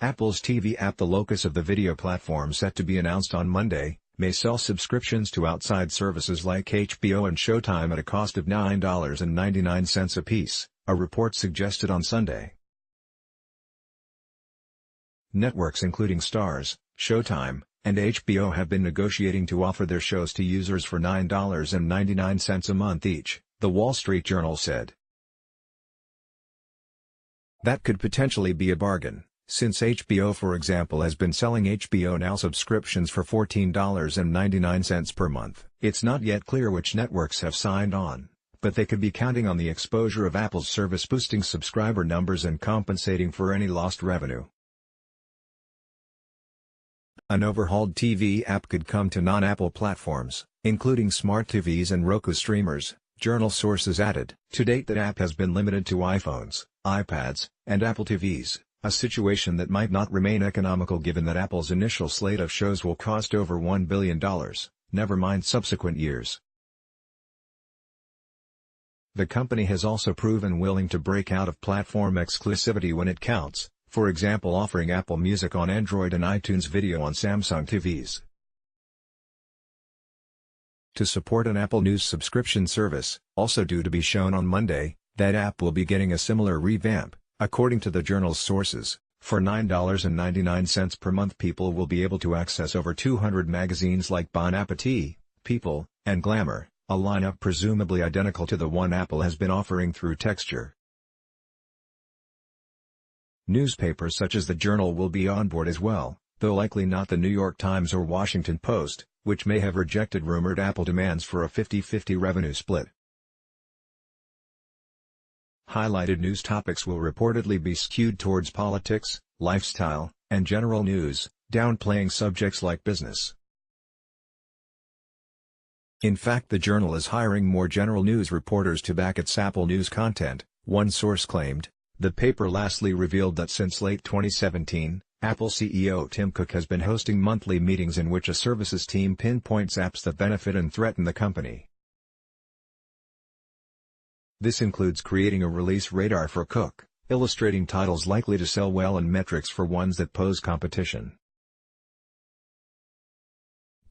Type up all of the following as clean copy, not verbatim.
Apple's TV app, the locus of the video platform set to be announced on Monday, may sell subscriptions to outside services like HBO and Showtime at a cost of $9.99 apiece, a report suggested on Sunday. Networks including Starz, Showtime, and HBO have been negotiating to offer their shows to users for $9.99 a month each, The Wall Street Journal said. That could potentially be a bargain, since HBO, for example, has been selling HBO Now subscriptions for $14.99 per month. It's not yet clear which networks have signed on, but they could be counting on the exposure of Apple's service boosting subscriber numbers and compensating for any lost revenue. An overhauled TV app could come to non-Apple platforms, including smart TVs and Roku streamers, Journal sources added. To date, that app has been limited to iPhones, iPads, and Apple TVs, a situation that might not remain economical given that Apple's initial slate of shows will cost over $1 billion, never mind subsequent years. The company has also proven willing to break out of platform exclusivity when it counts, for example offering Apple Music on Android and iTunes Video on Samsung TVs. To support an Apple News subscription service, also due to be shown on Monday, that app will be getting a similar revamp, according to the Journal's sources. For $9.99 per month, people will be able to access over 200 magazines like Bon Appetit, People, and Glamour, a lineup presumably identical to the one Apple has been offering through Texture. Newspapers such as the Journal will be on board as well, though likely not the New York Times or Washington Post, which may have rejected rumored Apple demands for a 50-50 revenue split. Highlighted news topics will reportedly be skewed towards politics, lifestyle, and general news, downplaying subjects like business. In fact, the Journal is hiring more general news reporters to back its Apple News content, one source claimed. The paper lastly revealed that since late 2017, Apple CEO Tim Cook has been hosting monthly meetings in which a services team pinpoints apps that benefit and threaten the company. This includes creating a release radar for Cook, illustrating titles likely to sell well and metrics for ones that pose competition.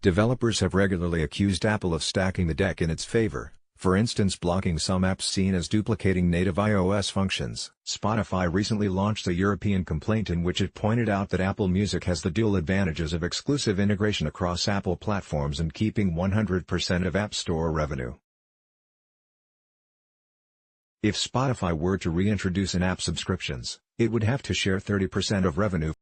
Developers have regularly accused Apple of stacking the deck in its favor, for instance blocking some apps seen as duplicating native iOS functions. Spotify recently launched a European complaint in which it pointed out that Apple Music has the dual advantages of exclusive integration across Apple platforms and keeping 100% of App Store revenue. If Spotify were to reintroduce in-app subscriptions, it would have to share 30% of revenue.